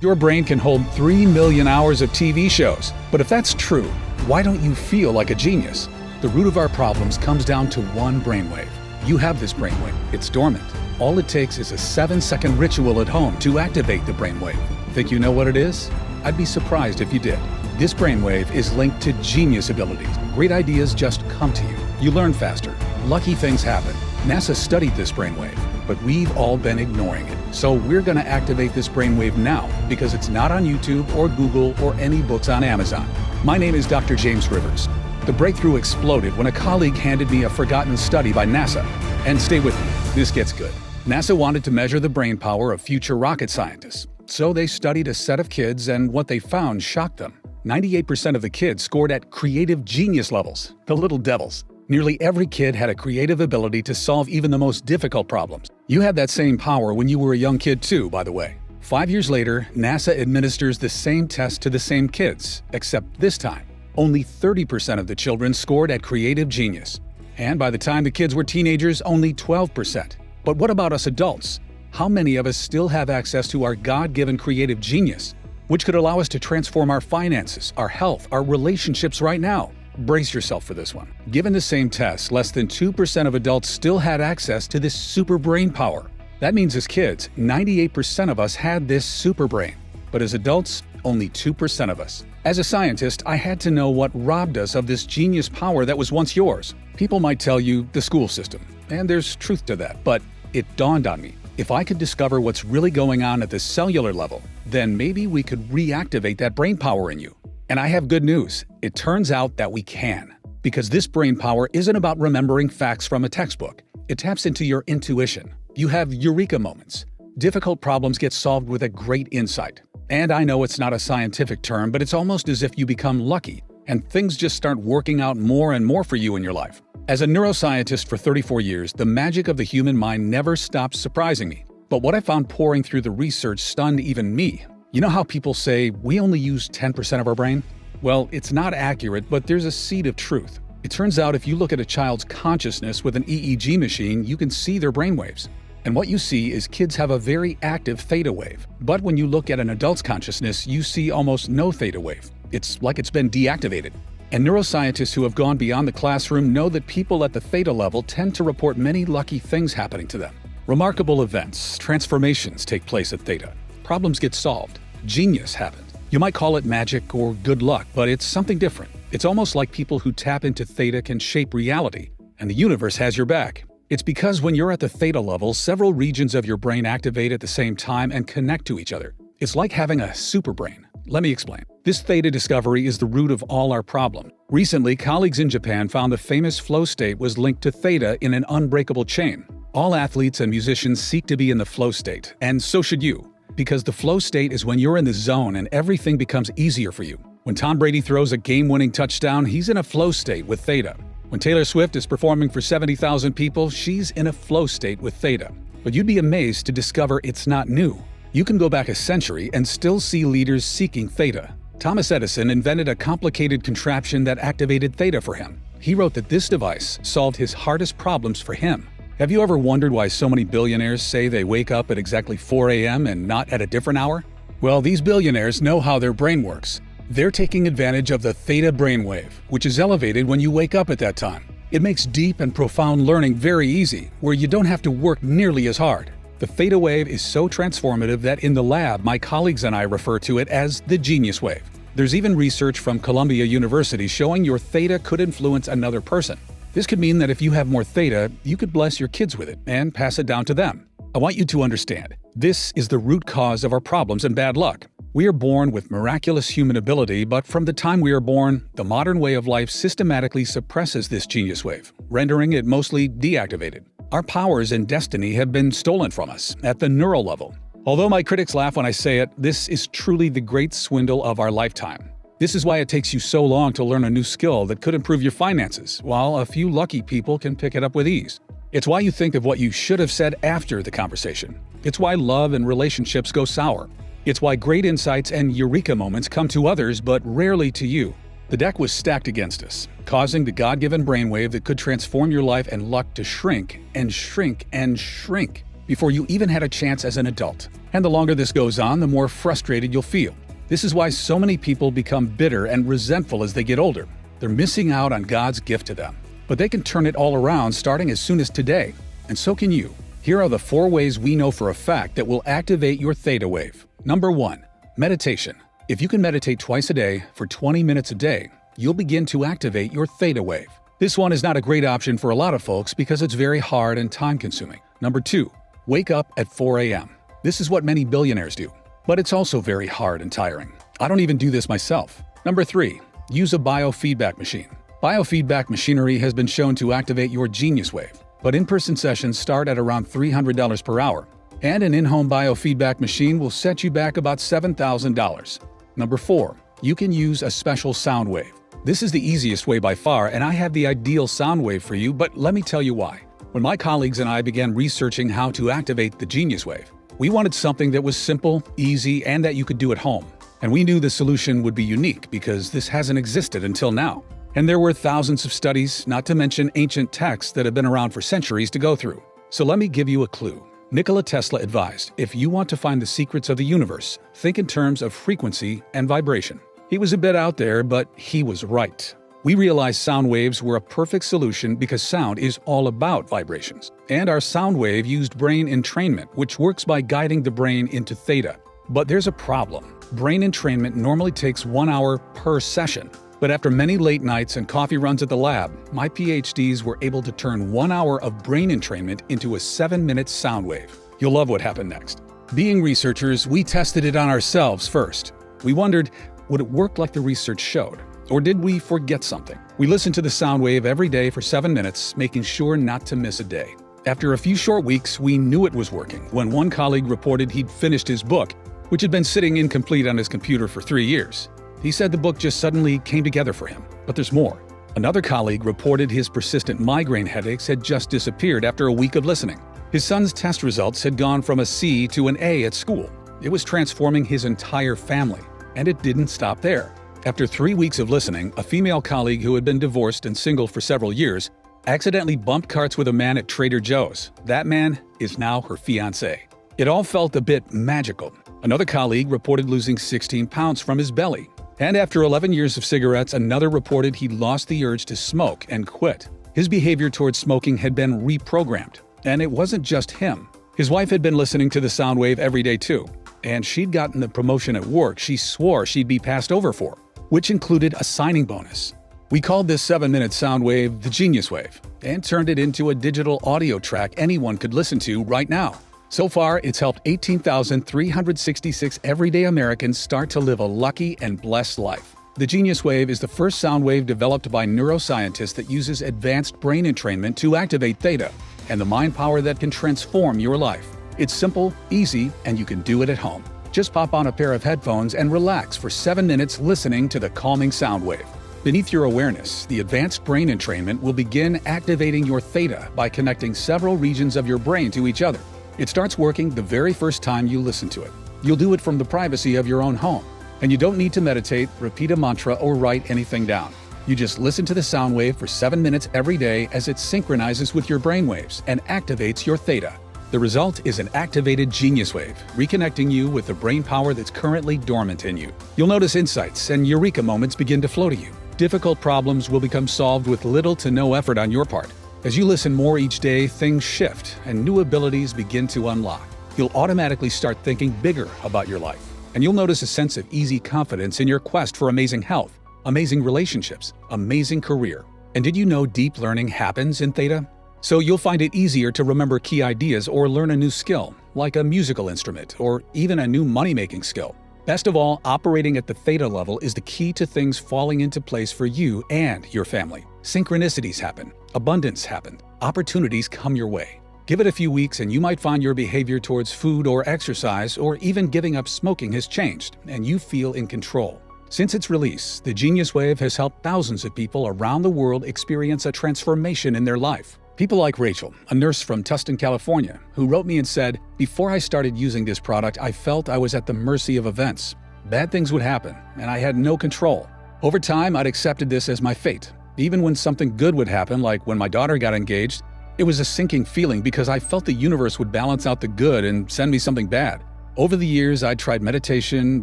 Your brain can hold 3 million hours of TV shows. But if that's true, why don't you feel like a genius? The root of our problems comes down to one brainwave. You have this brainwave. It's dormant. All it takes is a 7-second ritual at home to activate the brainwave. Think you know what it is? I'd be surprised if you did. This brainwave is linked to genius abilities. Great ideas just come to you. You learn faster. Lucky things happen. NASA studied this brainwave, but we've all been ignoring it. So we're going to activate this brainwave now because it's not on YouTube or Google or any books on Amazon. My name is Dr. James Rivers. The breakthrough exploded when a colleague handed me a forgotten study by NASA. And stay with me, this gets good. NASA wanted to measure the brain power of future rocket scientists. So they studied a set of kids, and what they found shocked them. 98% of the kids scored at creative genius levels, the little devils. Nearly every kid had a creative ability to solve even the most difficult problems. You had that same power when you were a young kid too, by the way. 5 years later, NASA administers the same test to the same kids, except this time, only 30% of the children scored at creative genius. And by the time the kids were teenagers, only 12%. But what about us adults? How many of us still have access to our God-given creative genius, which could allow us to transform our finances, our health, our relationships right now? Brace yourself for this one. Given the same test, less than 2% of adults still had access to this super brain power. That means as kids, 98% of us had this super brain. But as adults, only 2% of us. As a scientist, I had to know what robbed us of this genius power that was once yours. People might tell you the school system, and there's truth to that, but it dawned on me. If I could discover what's really going on at the cellular level, then maybe we could reactivate that brain power in you. And I have good news. It turns out that we can. Because this brain power isn't about remembering facts from a textbook. It taps into your intuition. You have eureka moments. Difficult problems get solved with a great insight. And I know it's not a scientific term, but it's almost as if you become lucky, and things just start working out more and more for you in your life. As a neuroscientist for 34 years, the magic of the human mind never stops surprising me. But what I found pouring through the research stunned even me. You know how people say we only use 10% of our brain? Well, it's not accurate, but there's a seed of truth. It turns out if you look at a child's consciousness with an EEG machine, you can see their brainwaves. And what you see is kids have a very active theta wave. But when you look at an adult's consciousness, you see almost no theta wave. It's like it's been deactivated. And neuroscientists who have gone beyond the classroom know that people at the theta level tend to report many lucky things happening to them. Remarkable events, transformations take place at theta. Problems get solved. Genius happens. You might call it magic or good luck, but it's something different. It's almost like people who tap into theta can shape reality, and the universe has your back. It's because when you're at the theta level, several regions of your brain activate at the same time and connect to each other. It's like having a super brain. Let me explain. This theta discovery is the root of all our problems. Recently, colleagues in Japan found the famous flow state was linked to theta in an unbreakable chain. All athletes and musicians seek to be in the flow state, and so should you. Because the flow state is when you're in the zone and everything becomes easier for you. When Tom Brady throws a game-winning touchdown, he's in a flow state with theta. When Taylor Swift is performing for 70,000 people, she's in a flow state with theta. But you'd be amazed to discover it's not new. You can go back a century and still see leaders seeking theta. Thomas Edison invented a complicated contraption that activated theta for him. He wrote that this device solved his hardest problems for him. Have you ever wondered why so many billionaires say they wake up at exactly 4 a.m. and not at a different hour? Well, these billionaires know how their brain works. They're taking advantage of the theta brainwave, which is elevated when you wake up at that time. It makes deep and profound learning very easy, where you don't have to work nearly as hard. The theta wave is so transformative that in the lab, my colleagues and I refer to it as the genius wave. There's even research from Columbia University showing your theta could influence another person. This could mean that if you have more theta, you could bless your kids with it and pass it down to them. I want you to understand, this is the root cause of our problems and bad luck. We are born with miraculous human ability, but from the time we are born, the modern way of life systematically suppresses this genius wave, rendering it mostly deactivated. Our powers and destiny have been stolen from us at the neural level. Although my critics laugh when I say it, this is truly the great swindle of our lifetime. This is why it takes you so long to learn a new skill that could improve your finances, while a few lucky people can pick it up with ease. It's why you think of what you should have said after the conversation. It's why love and relationships go sour. It's why great insights and eureka moments come to others, but rarely to you. The deck was stacked against us, causing the God-given brainwave that could transform your life and luck to shrink and shrink and shrink. before you even had a chance as an adult. And the longer this goes on, the more frustrated you'll feel. This is why so many people become bitter and resentful as they get older. They're missing out on God's gift to them. But they can turn it all around starting as soon as today. And so can you. Here are the 4 ways we know for a fact that will activate your theta wave. Number 1. Meditation. If you can meditate twice a day for 20 minutes a day, you'll begin to activate your theta wave. This one is not a great option for a lot of folks because it's very hard and time-consuming. Number 2. Wake up at 4 a.m. This is what many billionaires do, but it's also very hard and tiring. I don't even do this myself. Number 3. Use a biofeedback machine. Biofeedback machinery has been shown to activate your genius wave, but in-person sessions start at around $300 per hour, and an in-home biofeedback machine will set you back about $7,000. Number 4. You can use a special sound wave. This is the easiest way by far, and I have the ideal sound wave for you, but let me tell you why. When my colleagues and I began researching how to activate the genius wave, we wanted something that was simple, easy, and that you could do at home. And we knew the solution would be unique because this hasn't existed until now. And there were thousands of studies, not to mention ancient texts that have been around for centuries to go through. So let me give you a clue. Nikola Tesla advised, if you want to find the secrets of the universe, think in terms of frequency and vibration. He was a bit out there, but he was right. We realized sound waves were a perfect solution because sound is all about vibrations. And our sound wave used brain entrainment, which works by guiding the brain into theta. But there's a problem. Brain entrainment normally takes 1 hour per session. But after many late nights and coffee runs at the lab, my PhDs were able to turn 1 hour of brain entrainment into a 7-minute sound wave. You'll love what happened next. Being researchers, we tested it on ourselves first. We wondered, would it work like the research showed? Or did we forget something? We listened to the sound wave every day for 7 minutes, making sure not to miss a day. After a few short weeks, we knew it was working when one colleague reported he'd finished his book, which had been sitting incomplete on his computer for 3 years. He said the book just suddenly came together for him. But there's more. Another colleague reported his persistent migraine headaches had just disappeared after a week of listening. His son's test results had gone from a C to an A at school. It was transforming his entire family. And it didn't stop there. After 3 weeks of listening, a female colleague who had been divorced and single for several years accidentally bumped carts with a man at Trader Joe's. That man is now her fiancé. It all felt a bit magical. Another colleague reported losing 16 pounds from his belly. And after 11 years of cigarettes, another reported he'd lost the urge to smoke and quit. His behavior towards smoking had been reprogrammed. And it wasn't just him. His wife had been listening to the sound wave every day too. And she'd gotten the promotion at work she swore she'd be passed over for, which included a signing bonus. We called this 7-minute sound wave the Genius Wave and turned it into a digital audio track anyone could listen to right now. So far, it's helped 18,366 everyday Americans start to live a lucky and blessed life. The Genius Wave is the first sound wave developed by neuroscientists that uses advanced brain entrainment to activate theta and the mind power that can transform your life. It's simple, easy, and you can do it at home. Just pop on a pair of headphones and relax for 7 minutes listening to the calming sound wave. Beneath your awareness, the advanced brain entrainment will begin activating your theta by connecting several regions of your brain to each other. It starts working the very first time you listen to it. You'll do it from the privacy of your own home. And you don't need to meditate, repeat a mantra, or write anything down. You just listen to the sound wave for 7 minutes every day as it synchronizes with your brain waves and activates your theta. The result is an activated genius wave, reconnecting you with the brain power that's currently dormant in you. You'll notice insights and eureka moments begin to flow to you. Difficult problems will become solved with little to no effort on your part. As you listen more each day, things shift and new abilities begin to unlock. You'll automatically start thinking bigger about your life. And you'll notice a sense of easy confidence in your quest for amazing health, amazing relationships, amazing career. And did you know deep learning happens in theta? So you'll find it easier to remember key ideas or learn a new skill, like a musical instrument or even a new money-making skill. Best of all, operating at the theta level is the key to things falling into place for you and your family. Synchronicities happen, abundance happens, opportunities come your way. Give it a few weeks and you might find your behavior towards food or exercise or even giving up smoking has changed and you feel in control. Since its release, the Genius Wave has helped thousands of people around the world experience a transformation in their life. People like Rachel, a nurse from Tustin, California, who wrote me and said, "Before I started using this product, I felt I was at the mercy of events. Bad things would happen, and I had no control. Over time, I'd accepted this as my fate. Even when something good would happen, like when my daughter got engaged, It was a sinking feeling because I felt the universe would balance out the good and send me something bad. Over the years, I tried meditation,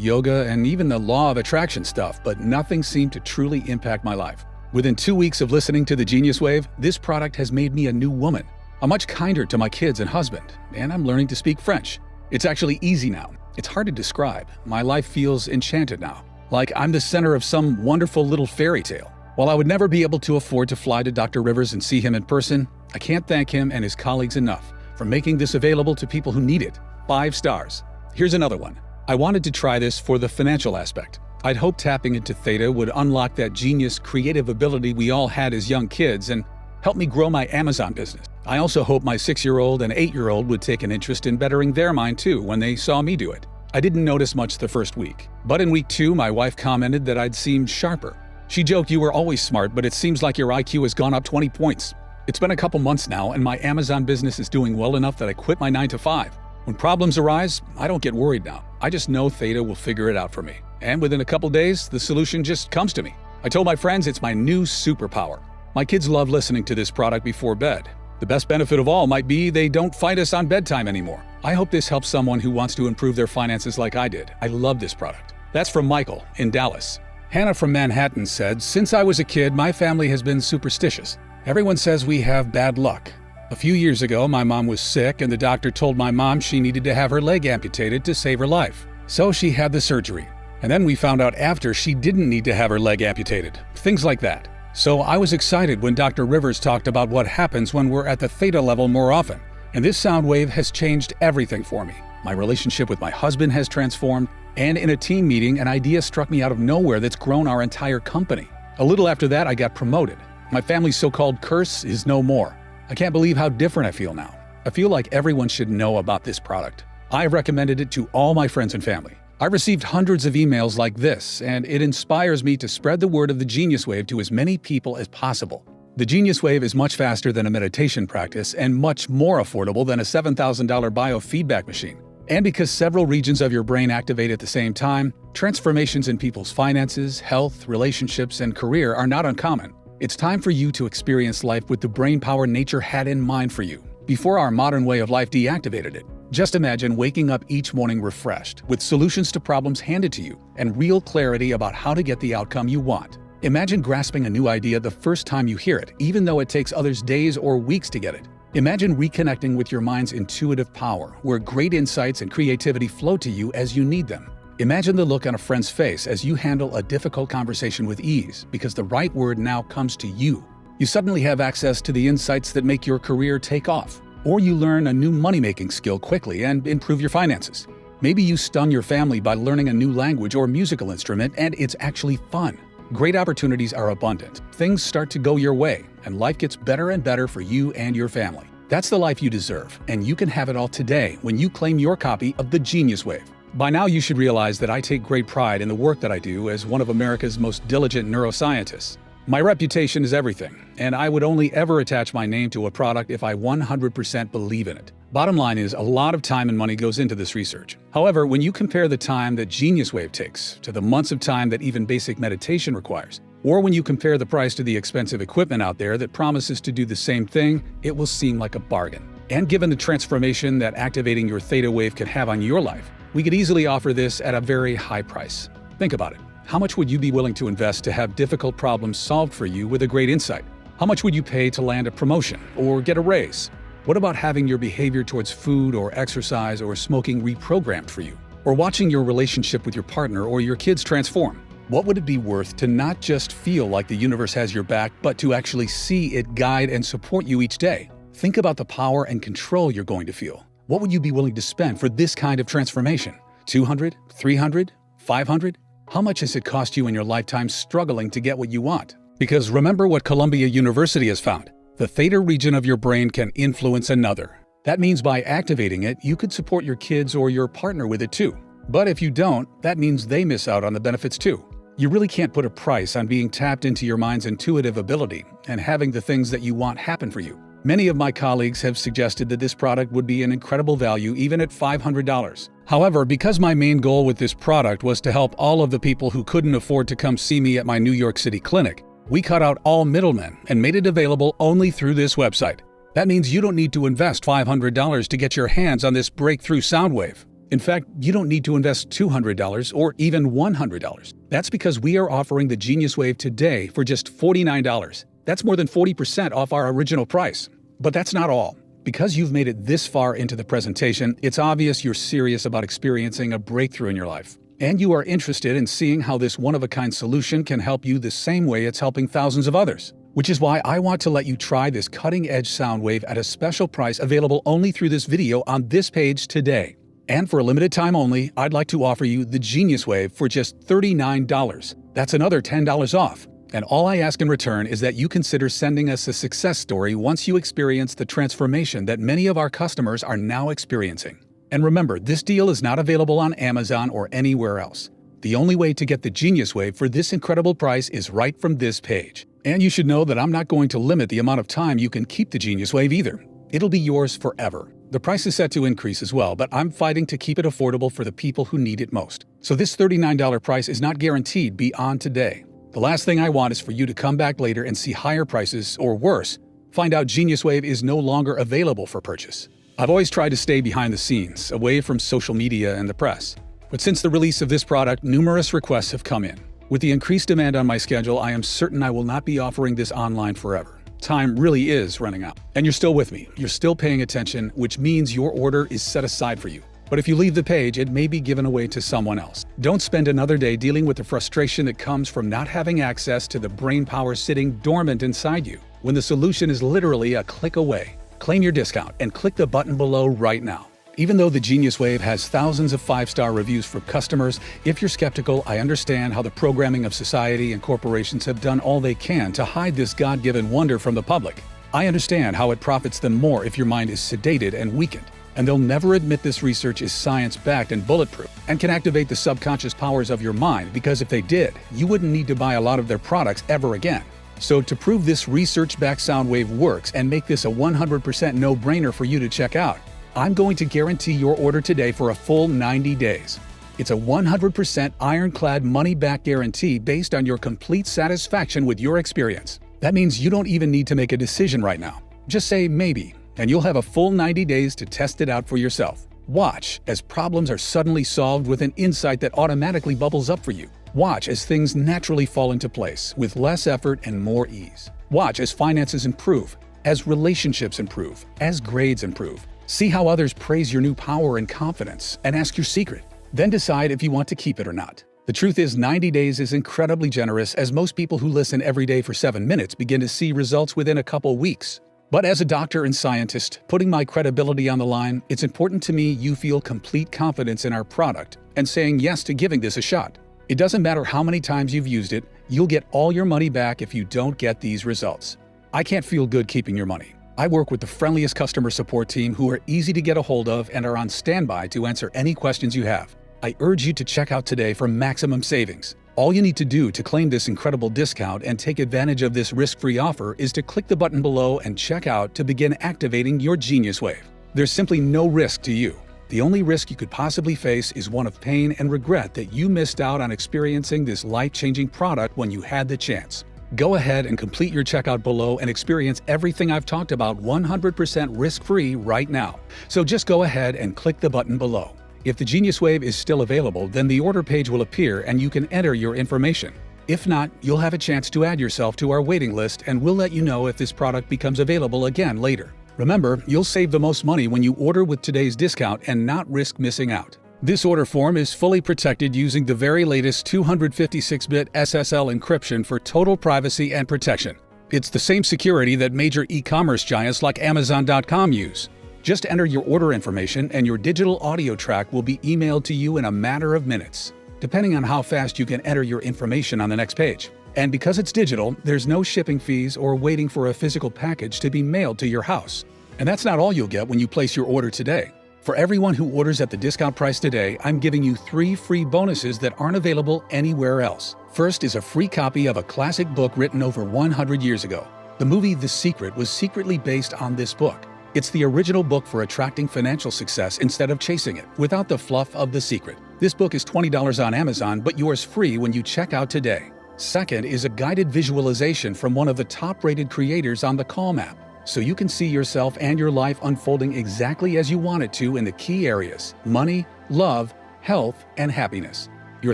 yoga, and even the law of attraction stuff, but nothing seemed to truly impact my life. Within 2 weeks of listening to the Genius Wave, this product has made me a new woman. I'm much kinder to my kids and husband, and I'm learning to speak French. It's actually easy now. It's hard to describe. My life feels enchanted now, like I'm the center of some wonderful little fairy tale. While I would never be able to afford to fly to Dr. Rivers and see him in person, I can't thank him and his colleagues enough for making this available to people who need it. 5 stars. Here's another one. I wanted to try this for the financial aspect. I'd hoped tapping into Theta would unlock that genius, creative ability we all had as young kids and help me grow my Amazon business. I also hope my 6-year-old and 8-year-old would take an interest in bettering their mind too when they saw me do it. I didn't notice much the first week, but in week 2, my wife commented that I'd seemed sharper. She joked, "You were always smart, but it seems like your IQ has gone up 20 points." It's been a couple months now, and my Amazon business is doing well enough that I quit my 9-to-5. When problems arise, I don't get worried now. I just know Theta will figure it out for me. And within a couple days, the solution just comes to me. I told my friends it's my new superpower. My kids love listening to this product before bed. The best benefit of all might be they don't fight us on bedtime anymore. I hope this helps someone who wants to improve their finances like I did. I love this product. That's from Michael in Dallas. Hannah from Manhattan said, "Since I was a kid, my family has been superstitious. Everyone says we have bad luck. A few years ago, my mom was sick and the doctor told my mom she needed to have her leg amputated to save her life. So she had the surgery. And then we found out after she didn't need to have her leg amputated. Things like that. So I was excited when Dr. Rivers talked about what happens when we're at the Theta level more often. And this sound wave has changed everything for me. My relationship with my husband has transformed, and in a team meeting, an idea struck me out of nowhere that's grown our entire company. A little after that, I got promoted. My family's so-called curse is no more. I can't believe how different I feel now. I feel like everyone should know about this product. I've recommended it to all my friends and family. I've received hundreds of emails like this, and it inspires me to spread the word of the Genius Wave to as many people as possible. The Genius Wave is much faster than a meditation practice and much more affordable than a $7,000 biofeedback machine. And because several regions of your brain activate at the same time, transformations in people's finances, health, relationships, and career are not uncommon. It's time for you to experience life with the brain power nature had in mind for you, before our modern way of life deactivated it. Just imagine waking up each morning refreshed, with solutions to problems handed to you, and real clarity about how to get the outcome you want. Imagine grasping a new idea the first time you hear it, even though it takes others days or weeks to get it. Imagine reconnecting with your mind's intuitive power, where great insights and creativity flow to you as you need them. Imagine the look on a friend's face as you handle a difficult conversation with ease, because the right word now comes to you. You suddenly have access to the insights that make your career take off. Or you learn a new money-making skill quickly and improve your finances. Maybe you stun your family by learning a new language or musical instrument, and it's actually fun. Great opportunities are abundant. Things start to go your way, and life gets better and better for you and your family. That's the life you deserve, and you can have it all today when you claim your copy of the Genius Wave. By now, you should realize that I take great pride in the work that I do as one of America's most diligent neuroscientists. My reputation is everything, and I would only ever attach my name to a product if I 100% believe in it. Bottom line is, a lot of time and money goes into this research. However, when you compare the time that Genius Wave takes to the months of time that even basic meditation requires, or when you compare the price to the expensive equipment out there that promises to do the same thing, it will seem like a bargain. And given the transformation that activating your Theta Wave can have on your life, we could easily offer this at a very high price. Think about it. How much would you be willing to invest to have difficult problems solved for you with a great insight? How much would you pay to land a promotion or get a raise? What about having your behavior towards food or exercise or smoking reprogrammed for you? Or watching your relationship with your partner or your kids transform? What would it be worth to not just feel like the universe has your back, but to actually see it guide and support you each day? Think about the power and control you're going to feel. What would you be willing to spend for this kind of transformation? $200, $300, $500? How much has it cost you in your lifetime struggling to get what you want? Because remember what Columbia University has found. The theta region of your brain can influence another. That means by activating it, you could support your kids or your partner with it too. But if you don't, that means they miss out on the benefits too. You really can't put a price on being tapped into your mind's intuitive ability and having the things that you want happen for you. Many of my colleagues have suggested that this product would be an incredible value even at $500. However, because my main goal with this product was to help all of the people who couldn't afford to come see me at my New York City clinic, we cut out all middlemen and made it available only through this website. That means you don't need to invest $500 to get your hands on this breakthrough sound wave. In fact, you don't need to invest $200 or even $100. That's because we are offering the Genius Wave today for just $49. That's more than 40% off our original price. But that's not all. Because you've made it this far into the presentation, it's obvious you're serious about experiencing a breakthrough in your life. And you are interested in seeing how this one-of-a-kind solution can help you the same way it's helping thousands of others. Which is why I want to let you try this cutting-edge sound wave at a special price available only through this video on this page today. And for a limited time only, I'd like to offer you the Genius Wave for just $39. That's another $10 off. And all I ask in return is that you consider sending us a success story once you experience the transformation that many of our customers are now experiencing. And remember, this deal is not available on Amazon or anywhere else. The only way to get the Genius Wave for this incredible price is right from this page. And you should know that I'm not going to limit the amount of time you can keep the Genius Wave either. It'll be yours forever. The price is set to increase as well, but I'm fighting to keep it affordable for the people who need it most. So this $39 price is not guaranteed beyond today. The last thing I want is for you to come back later and see higher prices, or worse, find out Genius Wave is no longer available for purchase. I've always tried to stay behind the scenes, away from social media and the press. But since the release of this product, numerous requests have come in. With the increased demand on my schedule, I am certain I will not be offering this online forever. Time really is running out. And you're still with me. You're still paying attention, which means your order is set aside for you. But if you leave the page, it may be given away to someone else. Don't spend another day dealing with the frustration that comes from not having access to the brain power sitting dormant inside you, when the solution is literally a click away. Claim your discount and click the button below right now. Even though the Genius Wave has thousands of 5-star reviews from customers, if you're skeptical, I understand how the programming of society and corporations have done all they can to hide this God-given wonder from the public. I understand how it profits them more if your mind is sedated and weakened. And they'll never admit this research is science-backed and bulletproof and can activate the subconscious powers of your mind, because if they did, you wouldn't need to buy a lot of their products ever again. So to prove this research-backed sound wave works and make this a 100% no-brainer for you to check out, I'm going to guarantee your order today for a full 90 days. It's a 100% ironclad money-back guarantee based on your complete satisfaction with your experience. That means you don't even need to make a decision right now. Just say maybe, and you'll have a full 90 days to test it out for yourself. Watch as problems are suddenly solved with an insight that automatically bubbles up for you. Watch as things naturally fall into place with less effort and more ease. Watch as finances improve, as relationships improve, as grades improve. See how others praise your new power and confidence, and ask your secret. Then decide if you want to keep it or not. The truth is, 90 days is incredibly generous, as most people who listen every day for 7 minutes begin to see results within a couple weeks. But as a doctor and scientist, putting my credibility on the line, it's important to me you feel complete confidence in our product and saying yes to giving this a shot. It doesn't matter how many times you've used it, you'll get all your money back if you don't get these results. I can't feel good keeping your money. I work with the friendliest customer support team who are easy to get a hold of and are on standby to answer any questions you have. I urge you to check out today for maximum savings. All you need to do to claim this incredible discount and take advantage of this risk-free offer is to click the button below and check out to begin activating your Genius Wave. There's simply no risk to you. The only risk you could possibly face is one of pain and regret that you missed out on experiencing this life-changing product when you had the chance. Go ahead and complete your checkout below and experience everything I've talked about 100% risk-free right now. So just go ahead and click the button below. If the Genius Wave is still available, then the order page will appear and you can enter your information. If not, you'll have a chance to add yourself to our waiting list, and we'll let you know if this product becomes available again later. Remember, you'll save the most money when you order with today's discount and not risk missing out. This order form is fully protected using the very latest 256-bit SSL encryption for total privacy and protection. It's the same security that major e-commerce giants like Amazon.com use. Just enter your order information and your digital audio track will be emailed to you in a matter of minutes, depending on how fast you can enter your information on the next page. And because it's digital, there's no shipping fees or waiting for a physical package to be mailed to your house. And that's not all you'll get when you place your order today. For everyone who orders at the discount price today, I'm giving you 3 free bonuses that aren't available anywhere else. First is a free copy of a classic book written over 100 years ago. The movie The Secret was secretly based on this book. It's the original book for attracting financial success instead of chasing it, without the fluff of The Secret. This book is $20 on Amazon, but yours free when you check out today. Second is a guided visualization from one of the top-rated creators on the Calm app. so you can see yourself and your life unfolding exactly as you want it to in the key areas: money, love, health, and happiness. Your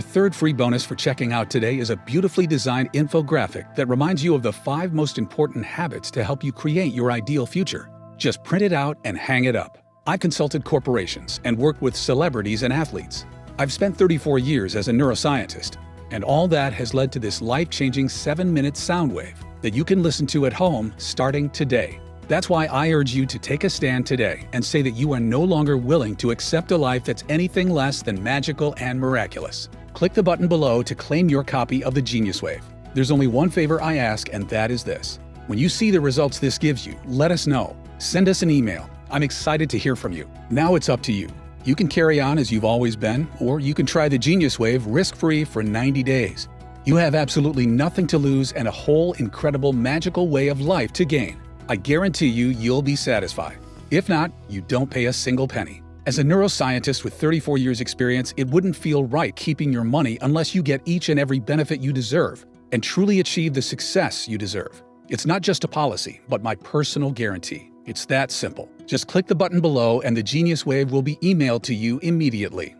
third free bonus for checking out today is a beautifully designed infographic that reminds you of the 5 most important habits to help you create your ideal future. Just print it out and hang it up. I've consulted corporations and worked with celebrities and athletes. I've spent 34 years as a neuroscientist, and all that has led to this life-changing 7-minute sound wave that you can listen to at home starting today. That's why I urge you to take a stand today and say that you are no longer willing to accept a life that's anything less than magical and miraculous. Click the button below to claim your copy of the Genius Wave. There's only one favor I ask, and that is this. When you see the results this gives you, let us know. Send us an email. I'm excited to hear from you. Now it's up to you. You can carry on as you've always been, or you can try the Genius Wave risk-free for 90 days. You have absolutely nothing to lose and a whole incredible magical way of life to gain. I guarantee you'll be satisfied. If not, you don't pay a single penny. As a neuroscientist with 34 years experience, it wouldn't feel right keeping your money unless you get each and every benefit you deserve and truly achieve the success you deserve. It's not just a policy, but my personal guarantee. It's that simple. Just click the button below and the Genius Wave will be emailed to you immediately.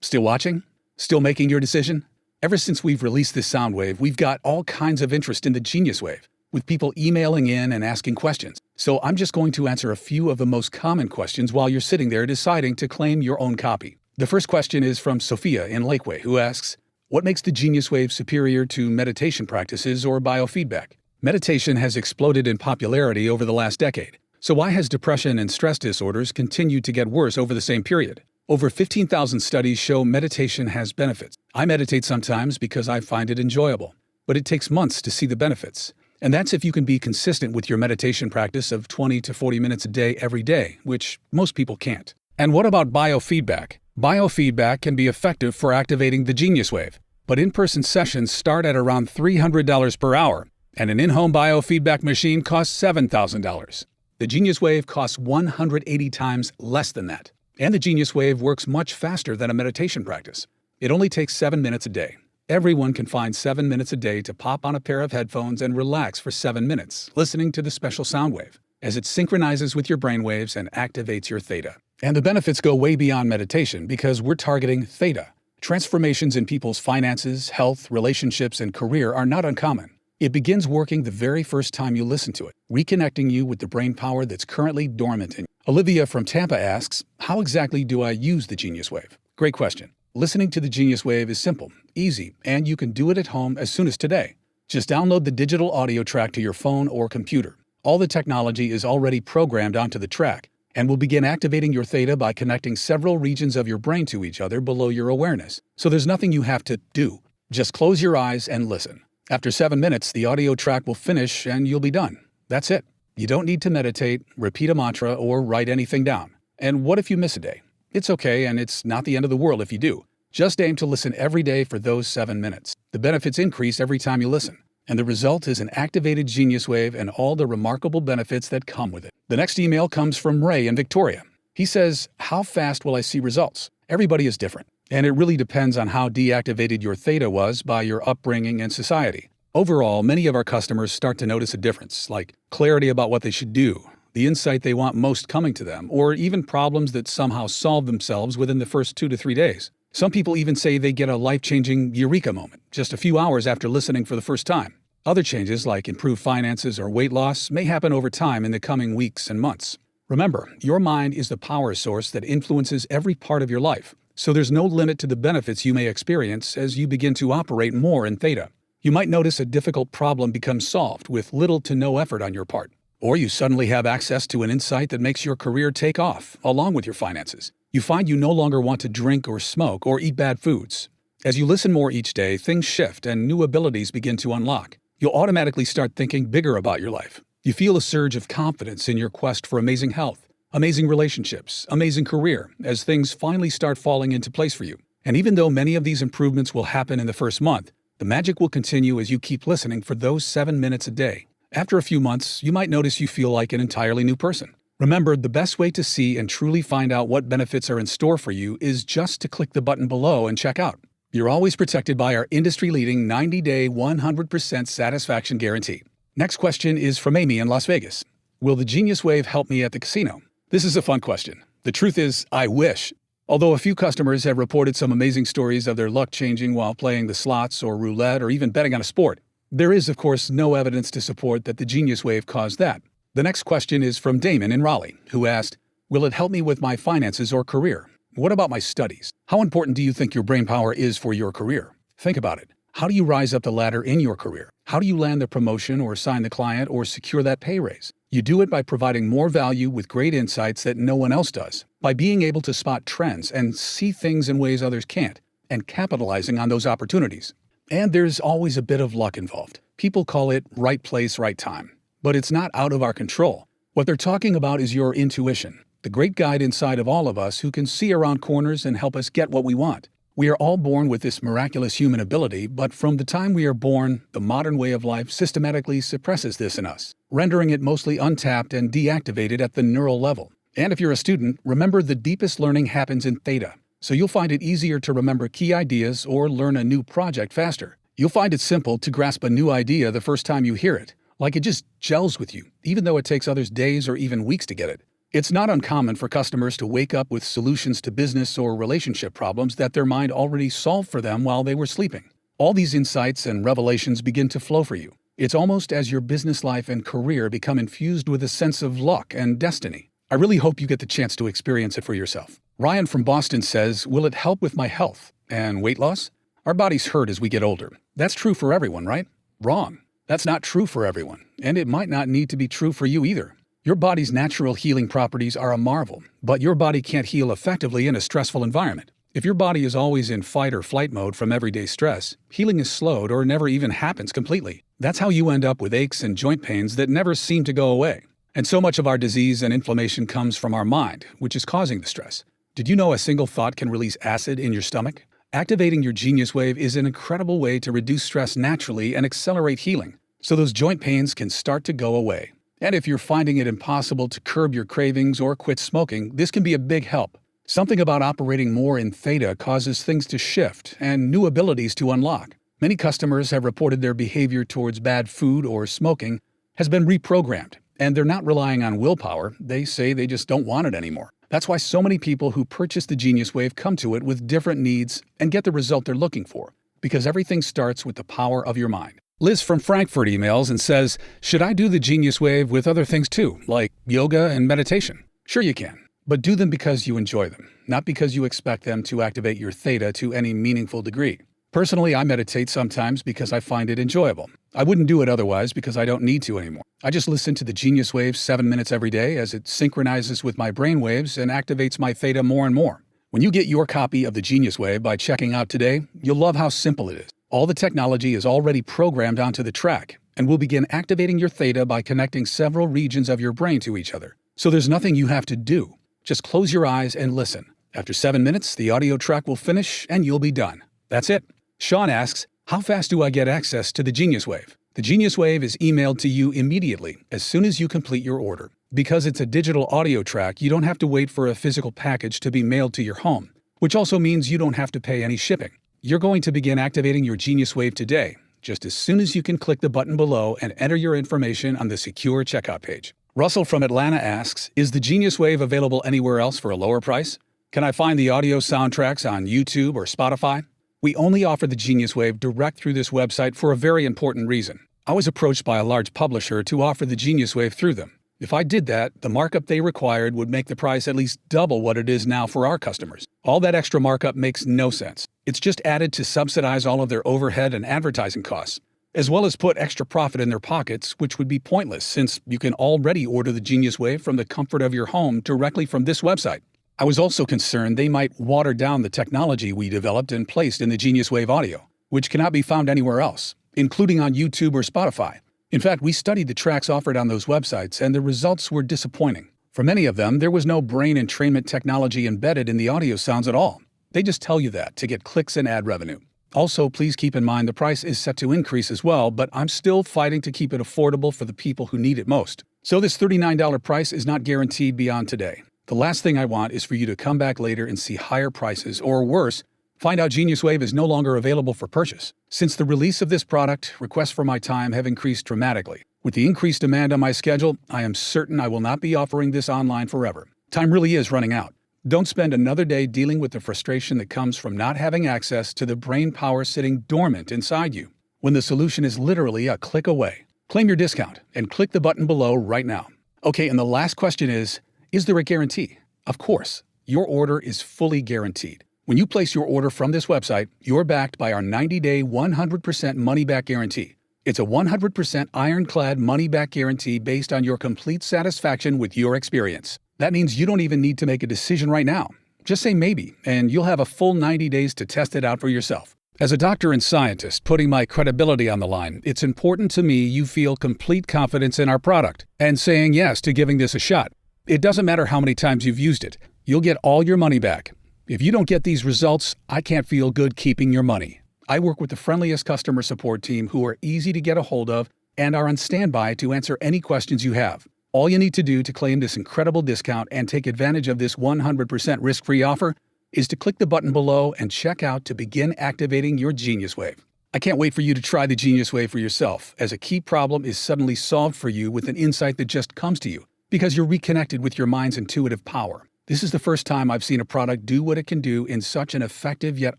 Still watching? Still making your decision? Ever since we've released this sound wave, we've got all kinds of interest in the Genius Wave, with people emailing in and asking questions. So I'm just going to answer a few of the most common questions while you're sitting there deciding to claim your own copy. The first question is from Sophia in Lakeway, who asks, what makes the Genius Wave superior to meditation practices or biofeedback? Meditation has exploded in popularity over the last decade. So why has depression and stress disorders continued to get worse over the same period? Over 15,000 studies show meditation has benefits. I meditate sometimes because I find it enjoyable, but it takes months to see the benefits. And that's if you can be consistent with your meditation practice of 20 to 40 minutes a day every day, which most people can't. And what about biofeedback? Biofeedback can be effective for activating the Genius Wave, but in-person sessions start at around $300 per hour, and an in-home biofeedback machine costs $7,000. The Genius Wave costs 180 times less than that. And the Genius Wave works much faster than a meditation practice. It only takes 7 minutes a day. Everyone can find 7 minutes a day to pop on a pair of headphones and relax for 7 minutes, listening to the special sound wave, as it synchronizes with your brainwaves and activates your theta. And the benefits go way beyond meditation because we're targeting theta. Transformations in people's finances, health, relationships, and career are not uncommon. It begins working the very first time you listen to it, reconnecting you with the brain power that's currently dormant in you. Olivia from Tampa asks, how exactly do I use the Genius Wave? Great question. Listening to the Genius Wave is simple, easy, and you can do it at home as soon as today. Just download the digital audio track to your phone or computer. All the technology is already programmed onto the track and will begin activating your theta by connecting several regions of your brain to each other below your awareness. So there's nothing you have to do. Just close your eyes and listen. After 7 minutes, the audio track will finish and you'll be done. That's it. You don't need to meditate, repeat a mantra, or write anything down. And what if you miss a day? It's okay, and it's not the end of the world if you do. Just aim to listen every day for those 7 minutes. The benefits increase every time you listen. And the result is an activated Genius Wave and all the remarkable benefits that come with it. The next email comes from Ray in Victoria. He says, how fast will I see results? Everybody is different, and it really depends on how deactivated your theta was by your upbringing and society. Overall, many of our customers start to notice a difference, like clarity about what they should do, the insight they want most coming to them, or even problems that somehow solve themselves within the first 2 to 3 days. Some people even say they get a life-changing eureka moment just a few hours after listening for the first time. Other changes, like improved finances or weight loss, may happen over time in the coming weeks and months. Remember, your mind is the power source that influences every part of your life, so there's no limit to the benefits you may experience as you begin to operate more in theta. You might notice a difficult problem becomes solved with little to no effort on your part. Or you suddenly have access to an insight that makes your career take off, along with your finances. You find you no longer want to drink or smoke or eat bad foods. As you listen more each day, things shift and new abilities begin to unlock. You'll automatically start thinking bigger about your life. You feel a surge of confidence in your quest for amazing health, amazing relationships, amazing career, as things finally start falling into place for you. And even though many of these improvements will happen in the first month, the magic will continue as you keep listening for those 7 minutes a day. After a few months, you might notice you feel like an entirely new person. Remember, the best way to see and truly find out what benefits are in store for you is just to click the button below and check out. You're always protected by our industry-leading 90-day 100% satisfaction guarantee. Next question is from Amy in Las Vegas. Will the Genius Wave help me at the casino? This is a fun question. The truth is, I wish. Although a few customers have reported some amazing stories of their luck changing while playing the slots or roulette or even betting on a sport, there is, of course, no evidence to support that the Genius Wave caused that. The next question is from Damon in Raleigh, who asked, will it help me with my finances or career? What about my studies? How important do you think your brain power is for your career? Think about it. How do you rise up the ladder in your career? How do you land the promotion or sign the client or secure that pay raise? You do it by providing more value with great insights that no one else does, by being able to spot trends and see things in ways others can't, and capitalizing on those opportunities. And there's always a bit of luck involved. People call it right place, right time. But it's not out of our control. What they're talking about is your intuition, the great guide inside of all of us who can see around corners and help us get what we want. We are all born with this miraculous human ability, but from the time we are born, the modern way of life systematically suppresses this in us, rendering it mostly untapped and deactivated at the neural level. And if you're a student, remember the deepest learning happens in theta, so you'll find it easier to remember key ideas or learn a new project faster. You'll find it simple to grasp a new idea the first time you hear it, like it just gels with you, even though it takes others days or even weeks to get it. It's not uncommon for customers to wake up with solutions to business or relationship problems that their mind already solved for them while they were sleeping. All these insights and revelations begin to flow for you. It's almost as your business life and career become infused with a sense of luck and destiny. I really hope you get the chance to experience it for yourself. Ryan from Boston says, will it help with my health and weight loss? Our bodies hurt as we get older. That's true for everyone, right? Wrong. That's not true for everyone, and it might not need to be true for you either. Your body's natural healing properties are a marvel, but your body can't heal effectively in a stressful environment. If your body is always in fight or flight mode from everyday stress, healing is slowed or never even happens completely. That's how you end up with aches and joint pains that never seem to go away. And so much of our disease and inflammation comes from our mind, which is causing the stress. Did you know a single thought can release acid in your stomach? Activating your Genius Wave is an incredible way to reduce stress naturally and accelerate healing, so those joint pains can start to go away. And if you're finding it impossible to curb your cravings or quit smoking, this can be a big help. Something about operating more in theta causes things to shift and new abilities to unlock. Many customers have reported their behavior towards bad food or smoking has been reprogrammed, and they're not relying on willpower. They say they just don't want it anymore. That's why so many people who purchase the Genius Wave come to it with different needs and get the result they're looking for, because everything starts with the power of your mind. Liz from Frankfurt emails and says, should I do the Genius Wave with other things too, like yoga and meditation? Sure you can, but do them because you enjoy them, not because you expect them to activate your theta to any meaningful degree. Personally, I meditate sometimes because I find it enjoyable. I wouldn't do it otherwise because I don't need to anymore. I just listen to the Genius Wave 7 minutes every day as it synchronizes with my brain waves and activates my theta more and more. When you get your copy of the Genius Wave by checking out today, you'll love how simple it is. All the technology is already programmed onto the track and will begin activating your theta by connecting several regions of your brain to each other. So there's nothing you have to do. Just close your eyes and listen. After 7 minutes, the audio track will finish and you'll be done. That's it. Sean asks, how fast do I get access to the Genius Wave? The Genius Wave is emailed to you immediately as soon as you complete your order. Because it's a digital audio track, you don't have to wait for a physical package to be mailed to your home, which also means you don't have to pay any shipping. You're going to begin activating your Genius Wave today, just as soon as you can click the button below and enter your information on the secure checkout page. Russell from Atlanta asks, is the Genius Wave available anywhere else for a lower price? Can I find the audio soundtracks on YouTube or Spotify? We only offer the Genius Wave direct through this website for a very important reason. I was approached by a large publisher to offer the Genius Wave through them. If I did that, the markup they required would make the price at least double what it is now for our customers. All that extra markup makes no sense. It's just added to subsidize all of their overhead and advertising costs, as well as put extra profit in their pockets, which would be pointless since you can already order the Genius Wave from the comfort of your home directly from this website. I was also concerned they might water down the technology we developed and placed in the Genius Wave audio, which cannot be found anywhere else, including on YouTube or Spotify. In fact, we studied the tracks offered on those websites, and the results were disappointing. For many of them, there was no brain entrainment technology embedded in the audio sounds at all. They just tell you that to get clicks and ad revenue. Also, please keep in mind the price is set to increase as well, but I'm still fighting to keep it affordable for the people who need it most. So this $39 price is not guaranteed beyond today. The last thing I want is for you to come back later and see higher prices, or worse, Find out Genius Wave is no longer available for purchase. Since the release of this product, requests for my time have increased dramatically. With the increased demand on my schedule, I am certain I will not be offering this online forever. Time really is running out. Don't spend another day dealing with the frustration that comes from not having access to the brain power sitting dormant inside you, when the solution is literally a click away. Claim your discount and click the button below right now. Okay, and the last question is there a guarantee? Of course, your order is fully guaranteed. When you place your order from this website, you're backed by our 90-day, 100% money-back guarantee. It's a 100% ironclad money-back guarantee based on your complete satisfaction with your experience. That means you don't even need to make a decision right now. Just say maybe, and you'll have a full 90 days to test it out for yourself. As a doctor and scientist putting my credibility on the line, it's important to me you feel complete confidence in our product and saying yes to giving this a shot. It doesn't matter how many times you've used it. You'll get all your money back. If you don't get these results, I can't feel good keeping your money. I work with the friendliest customer support team who are easy to get a hold of and are on standby to answer any questions you have. All you need to do to claim this incredible discount and take advantage of this 100% risk-free offer is to click the button below and check out to begin activating your Genius Wave. I can't wait for you to try the Genius Wave for yourself, as a key problem is suddenly solved for you with an insight that just comes to you because you're reconnected with your mind's intuitive power. This is the first time I've seen a product do what it can do in such an effective yet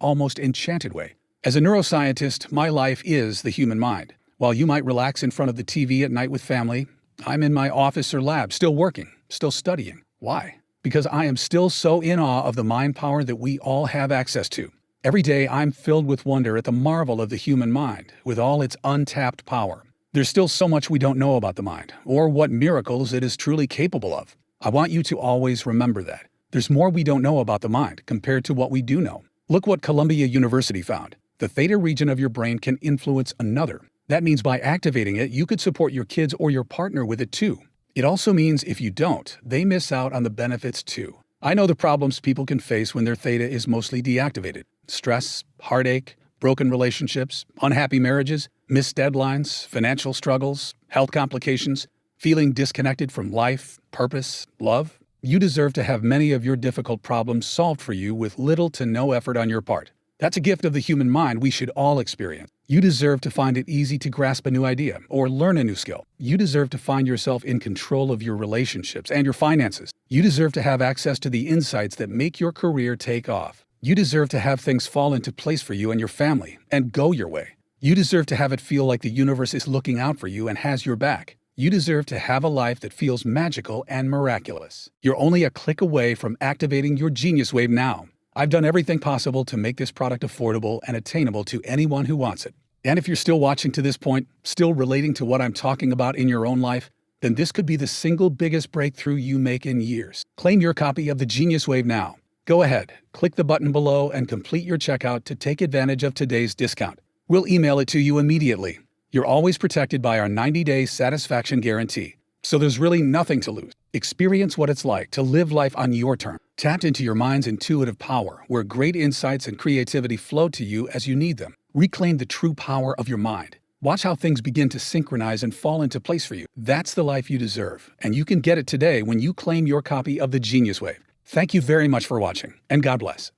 almost enchanted way. As a neuroscientist, my life is the human mind. While you might relax in front of the TV at night with family, I'm in my office or lab, still working, still studying. Why? Because I am still so in awe of the mind power that we all have access to. Every day, I'm filled with wonder at the marvel of the human mind, with all its untapped power. There's still so much we don't know about the mind, or what miracles it is truly capable of. I want you to always remember that. There's more we don't know about the mind compared to what we do know. Look what Columbia University found. The theta region of your brain can influence another. That means by activating it, you could support your kids or your partner with it too. It also means if you don't, they miss out on the benefits too. I know the problems people can face when their theta is mostly deactivated. Stress, heartache, broken relationships, unhappy marriages, missed deadlines, financial struggles, health complications, feeling disconnected from life, purpose, love. You deserve to have many of your difficult problems solved for you with little to no effort on your part. That's a gift of the human mind we should all experience. You deserve to find it easy to grasp a new idea or learn a new skill. You deserve to find yourself in control of your relationships and your finances. You deserve to have access to the insights that make your career take off. You deserve to have things fall into place for you and your family and go your way. You deserve to have it feel like the universe is looking out for you and has your back. You deserve to have a life that feels magical and miraculous. You're only a click away from activating your Genius Wave now. I've done everything possible to make this product affordable and attainable to anyone who wants it. And if you're still watching to this point, still relating to what I'm talking about in your own life, then this could be the single biggest breakthrough you make in years. Claim your copy of the Genius Wave now. Go ahead, click the button below and complete your checkout to take advantage of today's discount. We'll email it to you immediately. You're always protected by our 90-day satisfaction guarantee, so there's really nothing to lose. Experience what it's like to live life on your terms. Tap into your mind's intuitive power, where great insights and creativity flow to you as you need them. Reclaim the true power of your mind. Watch how things begin to synchronize and fall into place for you. That's the life you deserve, and you can get it today when you claim your copy of the Genius Wave. Thank you very much for watching, and God bless.